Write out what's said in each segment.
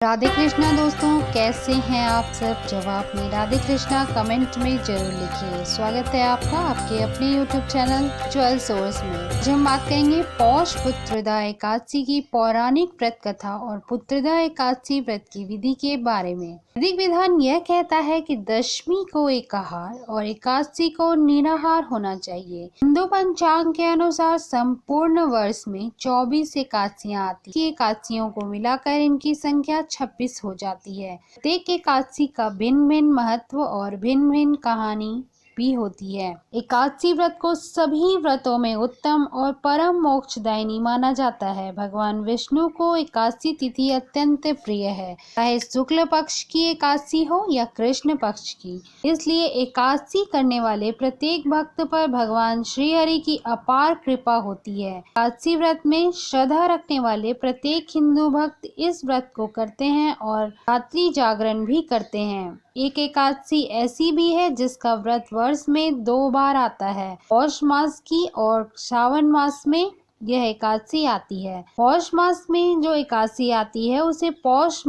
राधे कृष्णा दोस्तों, कैसे हैं आप सब। जवाब में राधे कृष्णा कमेंट में जरूर लिखिए। स्वागत है आपका आपके अपने यूट्यूब चैनल ज्वेल सोर्स में। आज हम बात करेंगे पौष पुत्रदा एकादशी की पौराणिक व्रत कथा और पुत्रदा एकादशी व्रत की विधि के बारे में। वैदिक विधान यह कहता है कि दशमी को एकाहार और एकादशी को निराहार होना चाहिए। हिंदू पंचांग के अनुसार संपूर्ण वर्ष में 24 एकादशियां आती है। एकादशियों को मिलाकर इनकी संख्या 26 हो जाती है। प्रत्येक एकादशी का भिन्न भिन्न महत्व और भिन्न भिन्न कहानी भी होती है। एकादशी व्रत को सभी व्रतों में उत्तम और परम मोक्षदायिनी माना जाता है। भगवान विष्णु को एकादशी तिथि अत्यंत प्रिय है, चाहे शुक्ल पक्ष की एकादशी हो या कृष्ण पक्ष की। इसलिए एकादशी करने वाले प्रत्येक भक्त पर भगवान श्री हरि की अपार कृपा होती है। एकादशी व्रत में श्रद्धा रखने वाले प्रत्येक हिंदू भक्त इस व्रत को करते हैं और रात्रि जागरण भी करते हैं। एक एकादशी ऐसी भी है जिसका व्रत वर्ष में 2 बार आता है। पौष मास की और श्रावण मास में यह एकादशी आती है। पौष मास में जो एकादशी आती है उसे पौष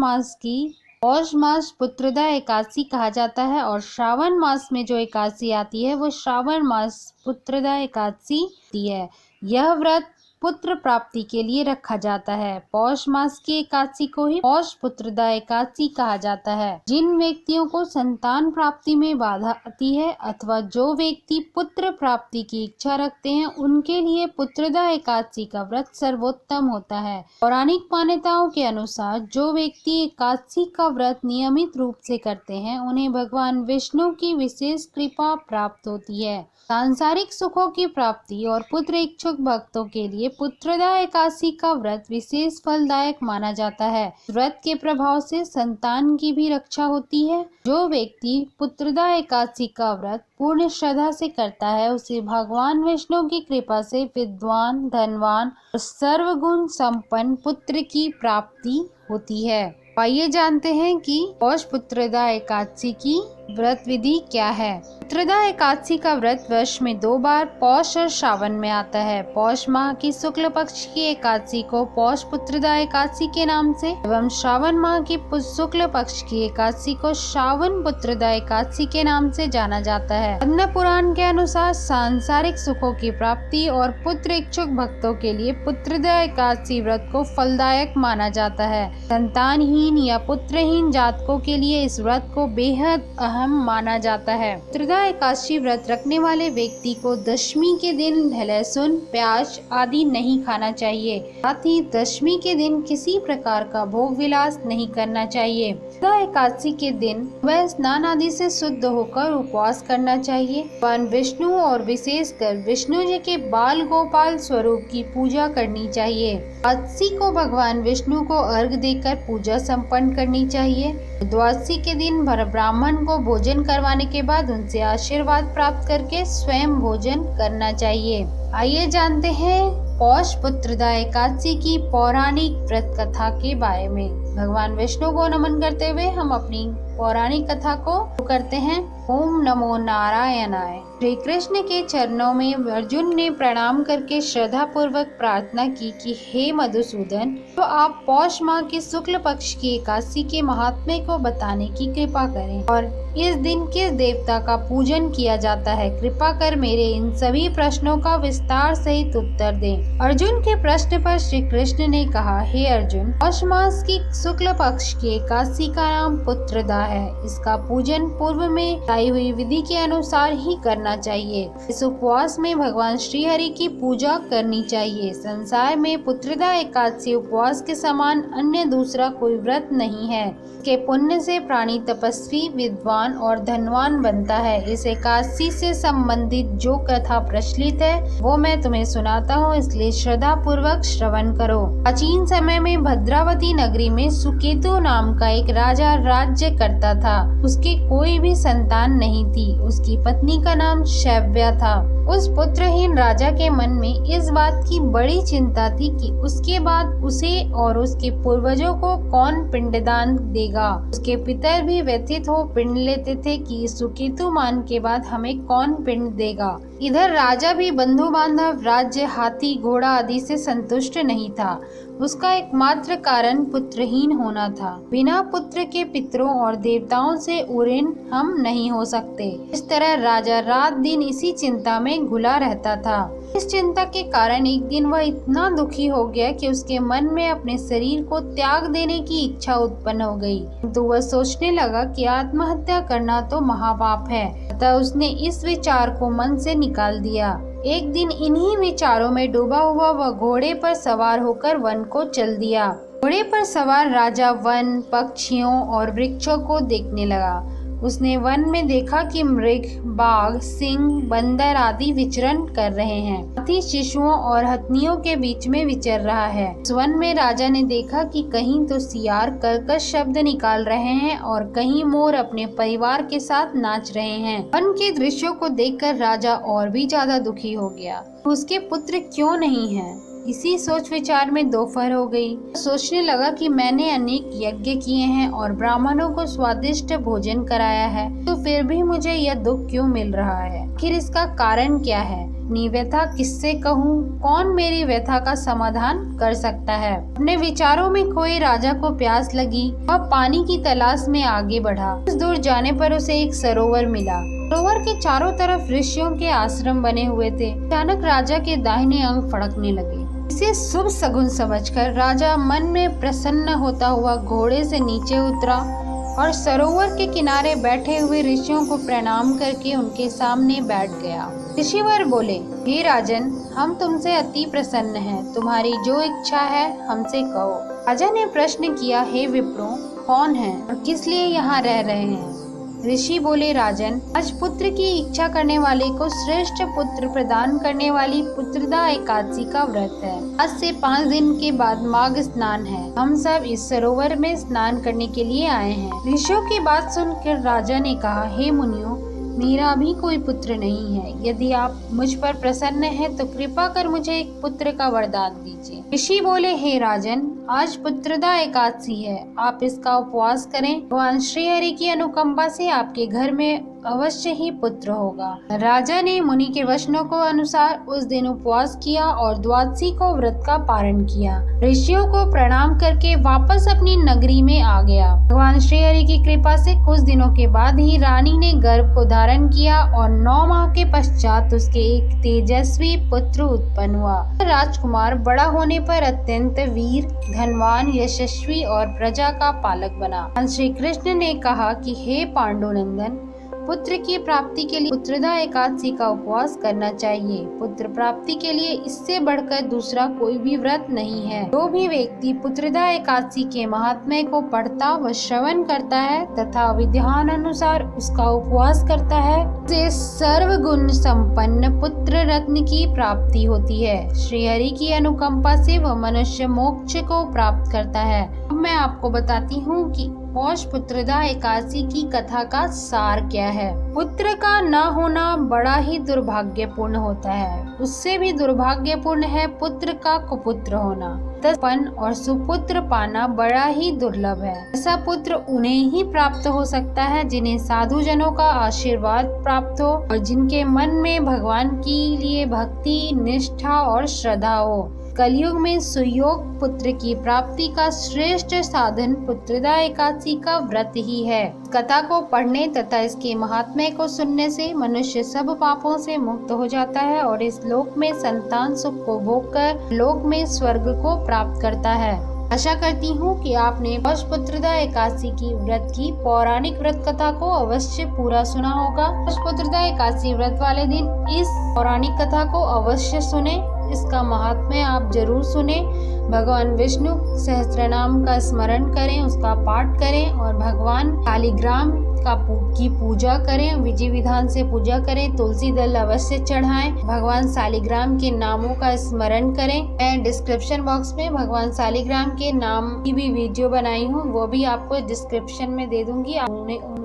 मास पुत्रदा एकादशी कहा जाता है और श्रावण मास में जो एकादशी आती है वो श्रावण मास पुत्रदा एकादशी होती है। यह व्रत पुत्र प्राप्ति के लिए रखा जाता है। पौष मास की एकादशी को ही पौष पुत्रदा एकादशी कहा जाता है। जिन व्यक्तियों को संतान प्राप्ति में बाधा आती है अथवा जो व्यक्ति पुत्र प्राप्ति की इच्छा रखते हैं उनके लिए पुत्रदा एकादशी का व्रत सर्वोत्तम होता है। पौराणिक मान्यताओं के अनुसार जो व्यक्ति एकादशी का व्रत नियमित रूप से करते हैं उन्हें भगवान विष्णु की विशेष कृपा प्राप्त होती है। सांसारिक सुखों की प्राप्ति और पुत्र इच्छुक भक्तों के लिए पुत्रदा एकादशी का व्रत विशेष फलदायक माना जाता है। व्रत के प्रभाव से संतान की भी रक्षा होती है। जो व्यक्ति पुत्रदा एकादशी का व्रत पूर्ण श्रद्धा से करता है उसे भगवान विष्णु की कृपा से विद्वान, धनवान और सर्वगुण संपन्न पुत्र की प्राप्ति होती है। आइए जानते हैं कि पौष पुत्रदा एकादशी की व्रत विधि क्या है। पुत्रदा एकादशी का व्रत वर्ष में 2 बार पौष और श्रावण में आता है। पौष माह की शुक्ल पक्ष की एकादशी को पौष पुत्रदा एकादशी के नाम से एवं श्रावण माह की शुक्ल पक्ष की एकादशी को श्रावण पुत्रदा एकादशी के नाम से जाना जाता है। पद्म पुराण के अनुसार सांसारिक सुखों की प्राप्ति और पुत्र इच्छुक भक्तों के लिए पुत्रदा एकादशी व्रत को फलदायक माना जाता है। संतानहीन या पुत्रहीन जातकों के लिए इस व्रत को बेहद अहम माना जाता है। पुत्रदा एकादशी व्रत रखने वाले व्यक्ति को दशमी के दिन लहसुन, प्याज आदि नहीं खाना चाहिए। साथ ही दशमी के दिन किसी प्रकार का भोग विलास नहीं करना चाहिए। पुत्रदा एकादशी के दिन वह स्नान आदि से शुद्ध होकर उपवास करना चाहिए। भगवान विष्णु और विशेषकर विष्णु जी के बाल गोपाल स्वरूप की पूजा करनी चाहिए। एकादशी को भगवान विष्णु को अर्घ देकर पूजा संपन्न करनी चाहिए। द्वादशी के दिन ब्राह्मण को भोजन करवाने के बाद उनसे आशीर्वाद प्राप्त करके स्वयं भोजन करना चाहिए। आइए जानते हैं पौष पुत्रदा एकादशी की पौराणिक व्रत कथा के बारे में। भगवान विष्णु को नमन करते हुए हम अपनी पौराणिक कथा को करते हैं। ओम नमो नारायणाय। श्री कृष्ण के चरणों में अर्जुन ने प्रणाम करके श्रद्धा पूर्वक प्रार्थना की कि हे मधुसूदन, तो आप पौष माह की शुक्ल पक्ष की एकादशी के महात्म्य को बताने की कृपा करें और इस दिन किस देवता का पूजन किया जाता है। कृपा कर मेरे इन सभी प्रश्नों का विस्तार सहित उत्तर दें। अर्जुन के प्रश्न पर श्री कृष्ण ने कहा, हे अर्जुन, पौष मास की शुक्ल पक्ष की एकादशी का नाम पुत्रदा है। इसका पूजन पूर्व में बताई हुई विधि के अनुसार ही करना चाहिए। इस उपवास में भगवान श्री हरि की पूजा करनी चाहिए। संसार में पुत्रदा एकादशी उपवास के समान अन्य दूसरा कोई व्रत नहीं है। इसके पुण्य से प्राणी तपस्वी, विद्वान और धनवान बनता है। इस एकादशी से संबंधित जो कथा प्रचलित है वो मैं तुम्हें सुनाता हूँ, इसलिए श्रद्धा पूर्वक श्रवण करो। प्राचीन समय में भद्रावती नगरी में सुकेतु नाम का एक राजा राज्य करता था। उसके कोई भी संतान नहीं थी। उसकी पत्नी का नाम शैव्या था। उस पुत्रहीन राजा के मन में इस बात की बड़ी चिंता थी कि उसके बाद उसे और उसके पूर्वजों को कौन पिंडदान देगा। उसके पितर भी व्यथित हो पिंड लेते थे कि सुकेतु मान के बाद हमें कौन पिंड देगा। इधर राजा भी बंधु बांधव, राज्य, हाथी, घोड़ा आदि से संतुष्ट नहीं था। उसका एकमात्र कारण पुत्रहीन होना था। बिना पुत्र के पितरों और देवताओं से ऊऋण हम नहीं हो सकते। इस तरह राजा रात दिन इसी चिंता में घुला रहता था। इस चिंता के कारण एक दिन वह इतना दुखी हो गया कि उसके मन में अपने शरीर को त्याग देने की इच्छा उत्पन्न हो गई। तो वह सोचने लगा कि आत्महत्या करना तो महापाप है, अतः उसने इस विचार को मन से निकाल दिया। एक दिन इन्हीं विचारों में डूबा हुआ वह घोड़े पर सवार होकर वन को चल दिया। घोड़े पर सवार राजा वन, पक्षियों और वृक्षों को देखने लगा। उसने वन में देखा कि मृग, बाघ, सिंह, बंदर आदि विचरण कर रहे हैं। हाथी शिशुओं और हथनियों के बीच में विचर रहा है। उस वन में राजा ने देखा कि कहीं तो सियार कर्कश शब्द निकाल रहे हैं और कहीं मोर अपने परिवार के साथ नाच रहे हैं। वन के दृश्यों को देखकर राजा और भी ज्यादा दुखी हो गया। उसके पुत्र क्यों नहीं है? इसी सोच विचार में दोपहर हो गई। सोचने लगा कि मैंने अनेक यज्ञ किए हैं और ब्राह्मणों को स्वादिष्ट भोजन कराया है, तो फिर भी मुझे यह दुख क्यों मिल रहा है? आखिर इसका कारण क्या है? अपनी व्यथा किससे कहूँ? कौन मेरी व्यथा का समाधान कर सकता है? अपने विचारों में खोए राजा को प्यास लगी। वह पानी की तलाश में आगे बढ़ा। कुछ दूर जाने पर उसे एक सरोवर मिला। सरोवर के चारों तरफ ऋषियों के आश्रम बने हुए थे। अचानक राजा के दाहिने अंग फड़कने लगे। इसे शुभ शगुन समझकर राजा मन में प्रसन्न होता हुआ घोड़े से नीचे उतरा और सरोवर के किनारे बैठे हुए ऋषियों को प्रणाम करके उनके सामने बैठ गया। ऋषिवर बोले, हे राजन, हम तुमसे अति प्रसन्न हैं। तुम्हारी जो इच्छा है हमसे कहो। राजा ने प्रश्न किया, हे विप्रो, कौन है और किस लिए यहाँ रह रहे हैं? ऋषि बोले, राजन, आज पुत्र की इच्छा करने वाले को श्रेष्ठ पुत्र प्रदान करने वाली पुत्रदा एकादशी का व्रत है। आज से 5 दिन के बाद माघ स्नान है। हम सब इस सरोवर में स्नान करने के लिए आए हैं। ऋषियों की बात सुनकर राजा ने कहा, हे मुनियों, मेरा अभी कोई पुत्र नहीं है। यदि आप मुझ पर प्रसन्न हैं तो कृपा कर मुझे एक पुत्र का वरदान दीजिए। ऋषि बोले, हे राजन, आज पुत्रदा एकादशी है। आप इसका उपवास करें। भगवान श्री हरि की अनुकंपा से आपके घर में अवश्य ही पुत्र होगा। राजा ने मुनि के वचनों को अनुसार उस दिन उपवास किया और द्वादशी को व्रत का पारण किया। ऋषियों को प्रणाम करके वापस अपनी नगरी में आ गया। भगवान श्री हरि की कृपा से कुछ दिनों के बाद ही रानी ने गर्भ को धारण किया और 9 माह के पश्चात उसके एक तेजस्वी पुत्र उत्पन्न हुआ। राजकुमार बड़ा होने पर अत्यंत वीर, धनवान, यशस्वी और प्रजा का पालक बना। भगवान श्री कृष्ण ने कहा कि हे पांडुनंदन, पुत्र की प्राप्ति के लिए पुत्रदा एकादशी का उपवास करना चाहिए। पुत्र प्राप्ति के लिए इससे बढ़कर दूसरा कोई भी व्रत नहीं है। जो भी व्यक्ति पुत्रदा एकादशी के महात्म्य को पढ़ता व श्रवण करता है तथा विधान अनुसार उसका उपवास करता है, उसे सर्वगुण संपन्न पुत्र रत्न की प्राप्ति होती है। श्री हरि की अनुकंपा से वह मनुष्य मोक्ष को प्राप्त करता है। अब मैं आपको बताती हूँ कि पौष पुत्रदा एकादशी की कथा का सार क्या है। पुत्र का न होना बड़ा ही दुर्भाग्यपूर्ण होता है। उससे भी दुर्भाग्यपूर्ण है पुत्र का कुपुत्र होना। तपन और सुपुत्र पाना बड़ा ही दुर्लभ है। ऐसा पुत्र उन्हें ही प्राप्त हो सकता है जिन्हें साधु जनों का आशीर्वाद प्राप्त हो और जिनके मन में भगवान के लिए भक्ति, निष्ठा और श्रद्धा हो। कलयुग में सुयोग पुत्र की प्राप्ति का श्रेष्ठ साधन पुत्रदा एकादशी का व्रत ही है। कथा को पढ़ने तथा इसके महात्म्य को सुनने से मनुष्य सब पापों से मुक्त हो जाता है और इस लोक में संतान सुख को भोगकर लोक में स्वर्ग को प्राप्त करता है। आशा करती हूँ कि आपने पौष पुत्रदा एकादशी की व्रत की पौराणिक व्रत कथा को अवश्य पूरा सुना होगा। पौष पुत्रदा एकादशी व्रत वाले दिन इस पौराणिक कथा को अवश्य सुने। इसका महात्म्य आप जरूर सुने। भगवान विष्णु सहस्त्रनाम का स्मरण करें, उसका पाठ करें और भगवान शालिग्राम की पूजा करें, विधि विधान से पूजा करें, तुलसी दल अवश्य चढ़ाएं, भगवान शालिग्राम के नामों का स्मरण करें। मैं डिस्क्रिप्शन बॉक्स में भगवान शालिग्राम के नाम की भी वीडियो बनाई हूँ, वो भी आपको डिस्क्रिप्शन में दे दूंगी।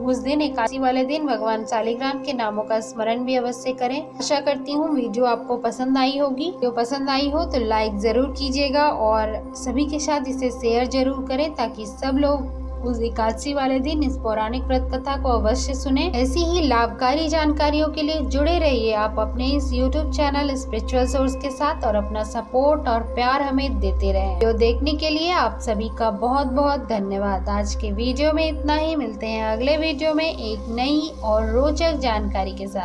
उस दिन एकादशी वाले दिन भगवान शालिग्राम के नामों का स्मरण भी अवश्य करें। आशा करती हूँ वीडियो आपको पसंद आई होगी। वीडियो पसंद आई हो तो लाइक जरूर कीजिएगा और सभी के साथ इसे शेयर जरूर करें ताकि सब लोग उस एकादशी वाले दिन इस पौराणिक व्रत कथा को अवश्य सुने। ऐसी ही लाभकारी जानकारियों के लिए जुड़े रहिए आप अपने इस YouTube चैनल स्पिरिचुअल सोर्स के साथ और अपना सपोर्ट और प्यार हमें देते रहें। वीडियो देखने के लिए आप सभी का बहुत बहुत धन्यवाद। आज के वीडियो में इतना ही, मिलते हैं अगले वीडियो में एक नई और रोचक जानकारी के साथ।